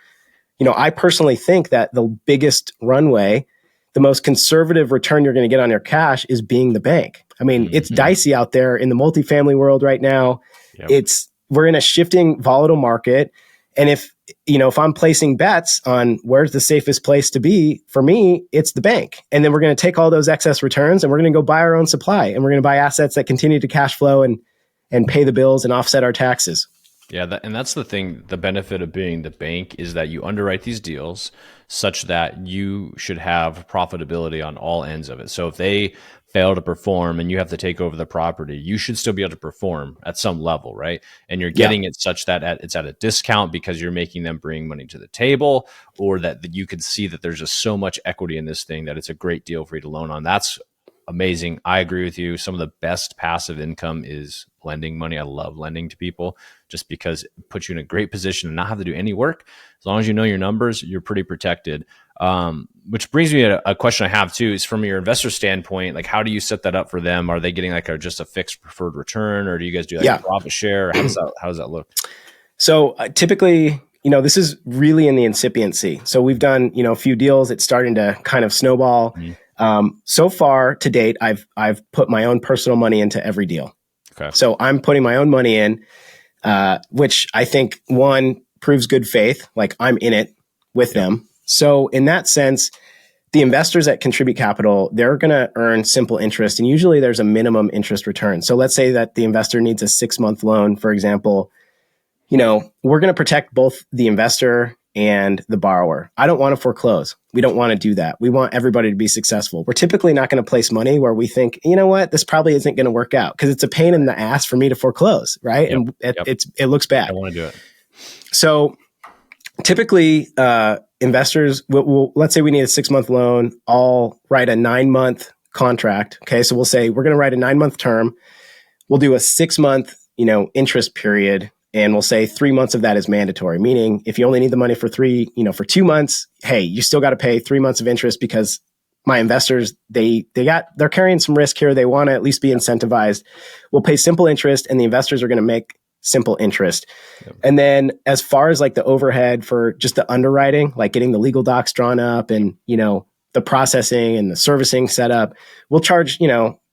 I personally think that the biggest runway, the most conservative return you're going to get on your cash is being the bank. I mean, it's dicey out there in the multifamily world right now. Yep. We're in a shifting, volatile market. And if I'm placing bets on where's the safest place to be, for me, it's the bank. And then we're going to take all those excess returns and we're going to go buy our own supply. And we're going to buy assets that continue to cash flow and pay the bills and offset our taxes. Yeah, and that's the thing. The benefit of being the bank is that you underwrite these deals such that you should have profitability on all ends of it. So if they fail to perform and you have to take over the property, you should still be able to perform at some level, right? And you're getting it such that it's at a discount because you're making them bring money to the table, or that you can see that there's just so much equity in this thing that it's a great deal for you to loan on. That's amazing. I agree with you. Some of the best passive income is lending money. I love lending to people just because it puts you in a great position to not have to do any work. As long as you know your numbers, you're pretty protected. Which brings me to a question I have too, is from your investor standpoint, like how do you set that up for them? Are they getting like just a fixed preferred return, or do you guys do like a profit share? Or how does that look? So typically, this is really in the incipiency. So we've done, a few deals. It's starting to kind of snowball. So far to date, I've put my own personal money into every deal. Okay. So I'm putting my own money in, which I think one proves good faith. Like I'm in it with them. So in that sense, the investors that contribute capital, they're going to earn simple interest. And usually there's a minimum interest return. So let's say that the investor needs a 6-month loan, for example. We're going to protect both the investor and the borrower. I don't want to foreclose. We don't want to do that. We want everybody to be successful. We're typically not going to place money where we think, this probably isn't going to work out, because it's a pain in the ass for me to foreclose, right? And it looks bad. I want to do it. So typically, investors will, let's say we need a 6-month loan. I'll write a 9-month contract. Okay. So we'll say we're going to write a 9-month term. We'll do a 6-month, interest period. And we'll say 3 months of that is mandatory, meaning if you only need the money for 2 months, hey, you still got to pay 3 months of interest, because my investors, they're carrying some risk here. They want to at least be incentivized. We'll pay simple interest, and the investors are going to make simple interest. Yep. And then as far as like the overhead for just the underwriting, like getting the legal docs drawn up and, the processing and the servicing set up, we'll charge,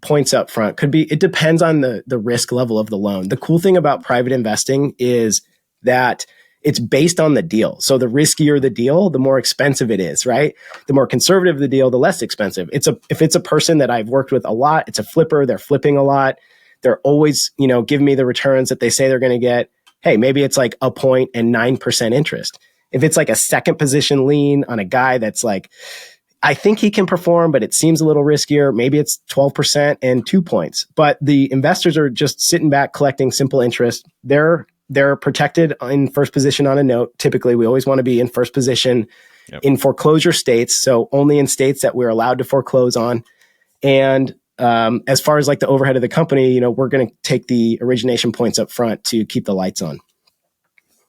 points up front. It depends on the risk level of the loan. The cool thing about private investing is that it's based on the deal. So the riskier the deal, the more expensive it is, right? The more conservative the deal, the less expensive. If it's a person that I've worked with a lot, it's a flipper, they're flipping a lot. They're always, giving me the returns that they say they're going to get. Hey, maybe it's like a point and 9% interest. If it's like a second position lien on a guy that's like, I think he can perform, but it seems a little riskier, maybe it's 12% and 2 points. But the investors are just sitting back collecting simple interest. They're protected in first position on a note. Typically, we always want to be in first position in foreclosure states. So only in states that we're allowed to foreclose on. And as far as like the overhead of the company, we're going to take the origination points up front to keep the lights on.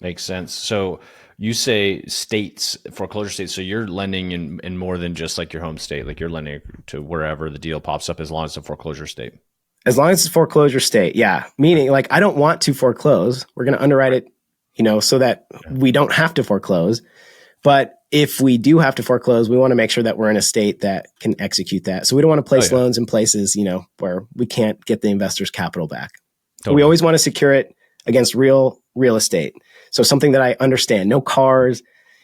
Makes sense. So you say states, foreclosure states, so you're lending in more than just like your home state. Like you're lending to wherever the deal pops up, as long as it's a foreclosure state. As long as it's a foreclosure state, yeah. Meaning like I don't want to foreclose. We're going to underwrite it, so that we don't have to foreclose. But if we do have to foreclose, we want to make sure that we're in a state that can execute that. So we don't want to place loans in places, where we can't get the investor's capital back. Totally. We always want to secure it against real estate. So something that I understand, no cars,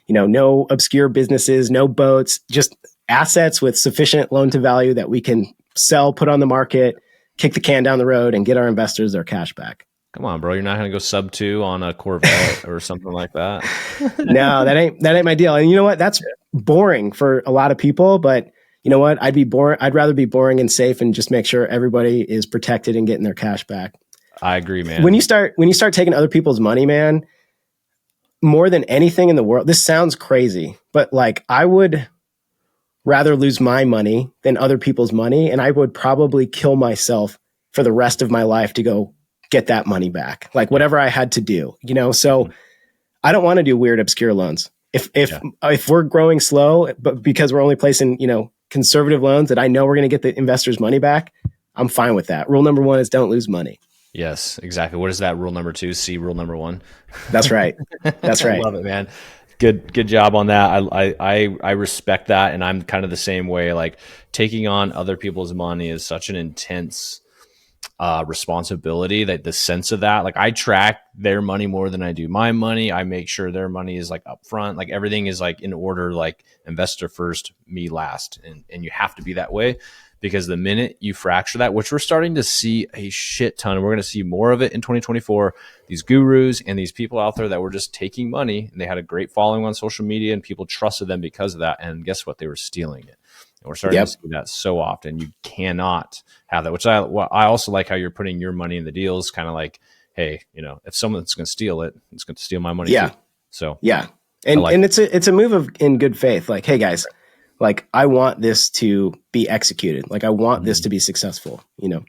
no obscure businesses, no boats, just assets with sufficient loan to value that we can sell, put on the market, kick the can down the road, and get our investors their cash back. Come on, bro. You're not going to go sub 2 on a Corvette or something like that. No, that ain't my deal. And you know what? That's boring for a lot of people, but you know what? I'd rather be boring and safe and just make sure everybody is protected and getting their cash back. I agree, man. When you start taking other people's money, man, more than anything in the world, this sounds crazy, but like I would rather lose my money than other people's money. And I would probably kill myself for the rest of my life to go get that money back. Like whatever I had to do, so I don't want to do weird, obscure loans. If we're growing slow, but because we're only placing, conservative loans that I know we're going to get the investors' money back, I'm fine with that. Rule number one is don't lose money. Yes, exactly. What is that? Rule number 2, see rule number 1. That's right. That's right. I love it, man. Good job on that. I respect that. And I'm kind of the same way. Like, taking on other people's money is such an intense responsibility, that the sense of that, like, I track their money more than I do my money. I make sure their money is like upfront, like everything is like in order, like investor first, me last. And you have to be that way, because the minute you fracture that, which we're starting to see a shit ton, and we're going to see more of it in 2024, these gurus and these people out there that were just taking money, and they had a great following on social media and people trusted them because of that. And guess what? They were stealing it. And we're starting to see that so often. You cannot have that, which I also like how you're putting your money in the deals, kind of like, hey, if someone's going to steal it, it's going to steal my money too. So and it's a move in good faith. Like, hey guys, like, I want this to be executed. Like, I want this to be successful, Yep.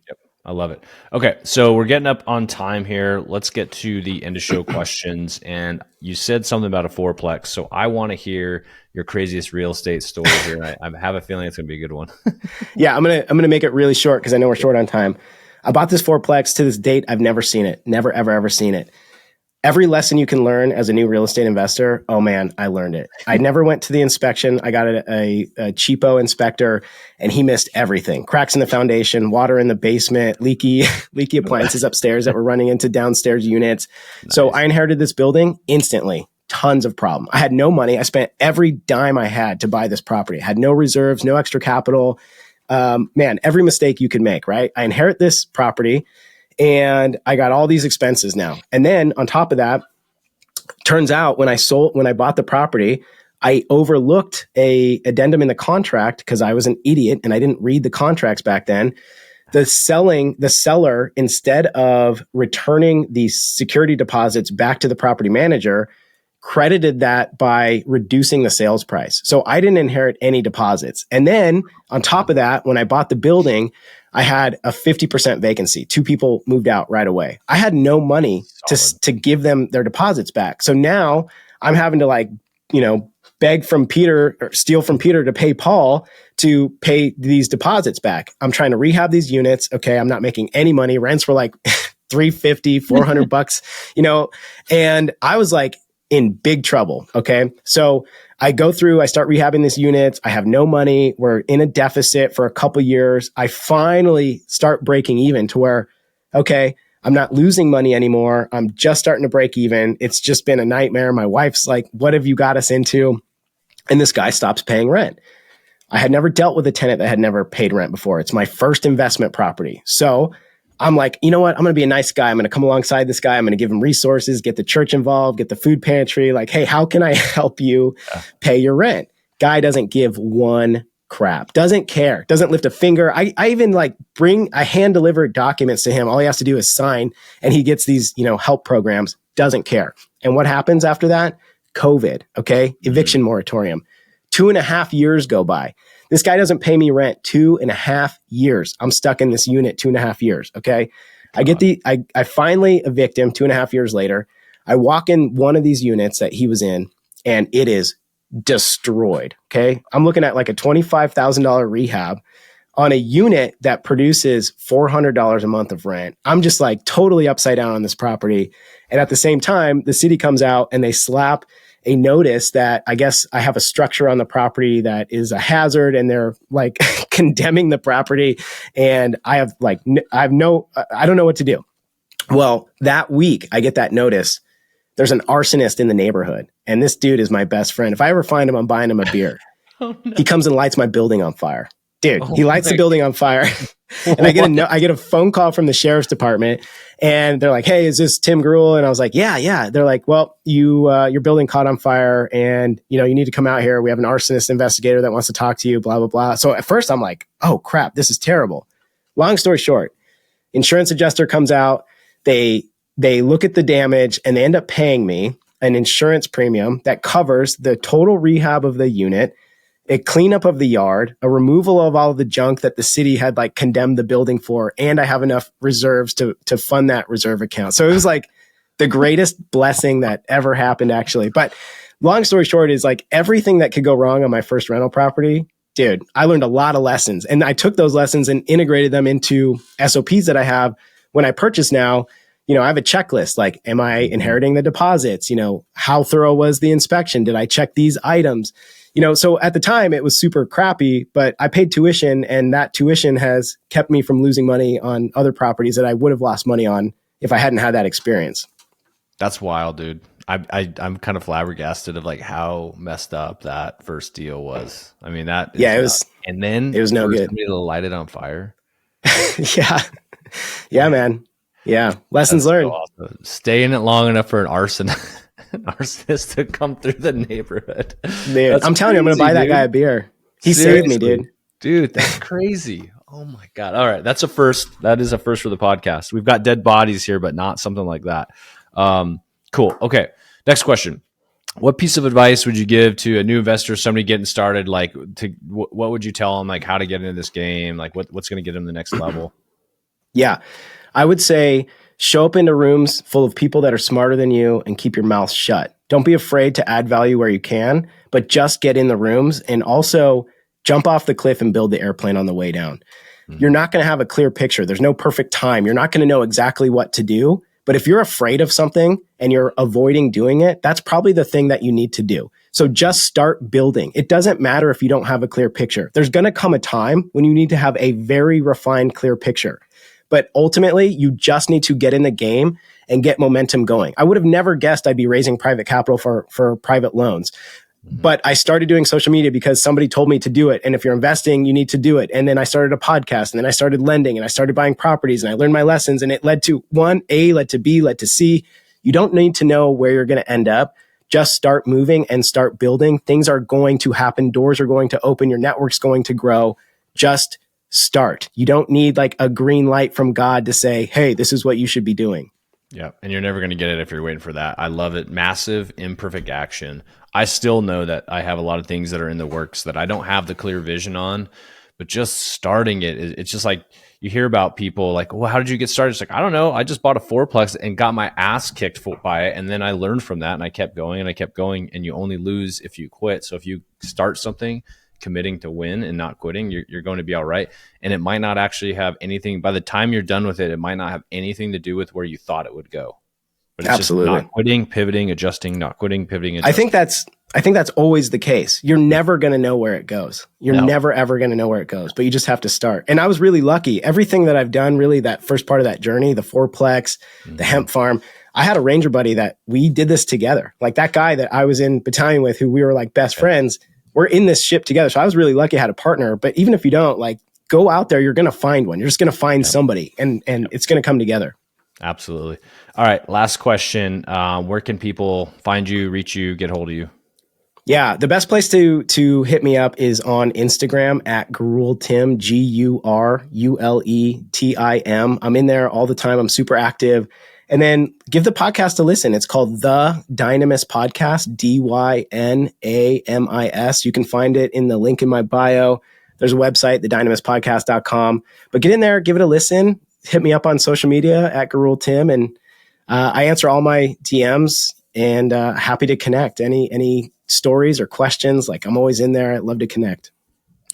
I love it. Okay. So we're getting up on time here. Let's get to the end of show questions. And you said something about a fourplex. So I want to hear your craziest real estate story here. I have a feeling it's going to be a good one. Yeah. I'm going to make it really short, because I know we're short on time. I bought this fourplex. To this date, I've never seen it. Never, ever, ever seen it. Every lesson you can learn as a new real estate investor, oh man, I learned it. I never went to the inspection. I got a cheapo inspector, and he missed everything. Cracks in the foundation, water in the basement, leaky appliances upstairs that were running into downstairs units. Nice. So I inherited this building instantly. Tons of problem. I had no money. I spent every dime I had to buy this property. I had no reserves, no extra capital. Man, every mistake you can make, right? I inherit this property, and I got all these expenses now. And then on top of that, turns out when I bought the property, I overlooked a addendum in the contract because I was an idiot and I didn't read the contracts back then. The seller, instead of returning the security deposits back to the property manager, credited that by reducing the sales price. So I didn't inherit any deposits. And then on top of that, when I bought the building, I had a 50% vacancy. 2 people moved out right away. I had no money to give them their deposits back. So now I'm having to beg from Peter or steal from Peter to pay Paul to pay these deposits back. I'm trying to rehab these units. Okay. I'm not making any money. Rents were like $350, $400, and I was like in big trouble. Okay. So I start rehabbing these units. I have no money. We're in a deficit for a couple years. I finally start breaking even to where, okay, I'm not losing money anymore. I'm just starting to break even. It's just been a nightmare. My wife's like, what have you got us into? And this guy stops paying rent. I had never dealt with a tenant that had never paid rent before. It's my first investment property. So I'm like, you know what? I'm going to be a nice guy. I'm going to come alongside this guy. I'm going to give him resources, get the church involved, get the food pantry. Like, hey, how can I help you pay your rent? Guy doesn't give one crap, doesn't care, doesn't lift a finger. I even I hand deliver documents to him. All he has to do is sign, and he gets these, help programs, doesn't care. And what happens after that? COVID, okay? Eviction moratorium. 2.5 years go by. This guy doesn't pay me rent 2.5 years. I'm stuck in this unit 2.5 years. Okay. I finally evict him 2.5 years later. I walk in one of these units that he was in, and it is destroyed. Okay. I'm looking at like a $25,000 rehab on a unit that produces $400 a month of rent. I'm just like totally upside down on this property. And at the same time, the city comes out and they slap a notice that I guess I have a structure on the property that is a hazard, and they're like condemning the property. And I don't know what to do. Well, that week I get that notice. There's an arsonist in the neighborhood, and this dude is my best friend. If I ever find him, I'm buying him a beer. Oh, no. He comes and lights my building on fire. Dude, he lights the building on fire. And I get a phone call from the sheriff's department, and they're like, "Hey, is this Tim Gurule?" And I was like, "Yeah." They're like, "Well, your building caught on fire, and you need to come out here. We have an arsonist investigator that wants to talk to you, blah, blah, blah." So at first I'm like, "Oh crap, this is terrible." Long story short, insurance adjuster comes out, they look at the damage, and they end up paying me an insurance premium that covers the total rehab of the unit, a cleanup of the yard, a removal of all of the junk that the city had condemned the building for, and I have enough reserves to fund that reserve account. So it was like the greatest blessing that ever happened, actually. But long story short is everything that could go wrong on my first rental property dude, I learned a lot of lessons, and I took those lessons and integrated them into SOPs that I have when I purchase now. I have a checklist, like, am I inheriting the deposits? How thorough was the inspection? Did I check these items? So at the time it was super crappy, but I paid tuition, and that tuition has kept me from losing money on other properties that I would have lost money on if I hadn't had that experience. That's wild, dude. I'm kind of flabbergasted of like how messed up that first deal was. I mean, that is it was, and then it was no good. Somebody to light it on fire. Yeah, man. Yeah. Lessons learned. So awesome. Stay in it long enough for an arsonist to come through the neighborhood. Dude, I'm telling you, I'm going to buy that guy a beer. He saved me, dude. Dude, that's crazy. Oh my God. All right. That's a first. That is a first for the podcast. We've got dead bodies here, but not something like that. Cool. Okay. Next question. What piece of advice would you give to a new investor, somebody getting started? Like, what would you tell them, like how to get into this game? Like what's going to get them to the next level? Yeah. I would say show up into rooms full of people that are smarter than you and keep your mouth shut. Don't be afraid to add value where you can, but just get in the rooms, and also jump off the cliff and build the airplane on the way down. Mm-hmm. You're not going to have a clear picture. There's no perfect time. You're not going to know exactly what to do. But if you're afraid of something and you're avoiding doing it, that's probably the thing that you need to do. So just start building. It doesn't matter if you don't have a clear picture. There's going to come a time when you need to have a very refined, clear picture. But ultimately, you just need to get in the game and get momentum going. I would have never guessed I'd be raising private capital for private loans. But I started doing social media because somebody told me to do it. And if you're investing, you need to do it. And then I started a podcast, and then I started lending, and I started buying properties, and I learned my lessons, and it led to A led to B, led to C. You don't need to know where you're going to end up. Just start moving and start building. Things are going to happen. Doors are going to open. Your network's going to grow. Just start. You don't need like a green light from God to say, hey, this is what you should be doing. Yeah. And you're never going to get it if you're waiting for that. I love it. Massive imperfect action. I still know that I have a lot of things that are in the works that I don't have the clear vision on, but just starting it's just like you hear about people like, well, how did you get started? It's like, I don't know. I just bought a fourplex and got my ass kicked by it. And then I learned from that, and I kept going and I kept going, and you only lose if you quit. So if you start something, committing to win and not quitting, you're going to be all right. And it might not actually have anything, by the time you're done with it, it might not have anything to do with where you thought it would go. But it's Absolutely. Just not quitting, pivoting, adjusting, not quitting, pivoting, adjusting. I think that's always the case. You're never going to know where it goes. You're never, ever going to know where it goes, but you just have to start. And I was really lucky. Everything that I've done, really, that first part of that journey, the fourplex, the hemp farm, I had a ranger buddy that we did this together. Like that guy that I was in battalion with, who we were like best friends, we're in this ship together. So I was really lucky I had a partner. But even if you don't, like, go out there, you're going to find one. You're just going to find somebody, and it's going to come together. Absolutely. All right. Last question. Where can people find you, reach you, get hold of you? Yeah. The best place to hit me up is on Instagram at GuruleTim, GuruleTim. I'm in there all the time. I'm super active. And then give the podcast a listen. It's called The Dynamis Podcast, DYNAMIS. You can find it in the link in my bio. There's a website, thedynamispodcast.com. But get in there, give it a listen. Hit me up on social media at GuruleTim, and I answer all my DMs, and happy to connect. Any stories or questions, like, I'm always in there. I'd love to connect.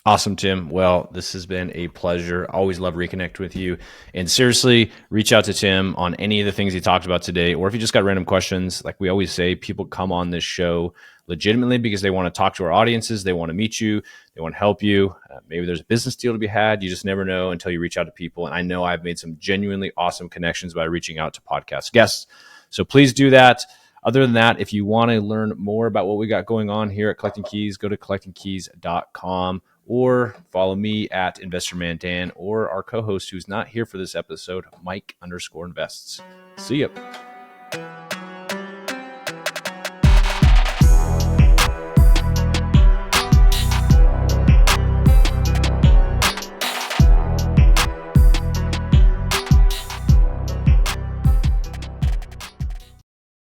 Awesome, Tim. Well, this has been a pleasure. Always love reconnect with you. And seriously, reach out to Tim on any of the things he talked about today, or if you just got random questions. Like we always say, people come on this show legitimately because they want to talk to our audiences. They want to meet you. They want to help you. Maybe there's a business deal to be had. You just never know until you reach out to people. And I know I've made some genuinely awesome connections by reaching out to podcast guests. So please do that. Other than that, if you want to learn more about what we got going on here at Collecting Keys, go to collectingkeys.com. Or follow me at InvestorManDan, or our co-host who's not here for this episode, Mike_invests. See ya.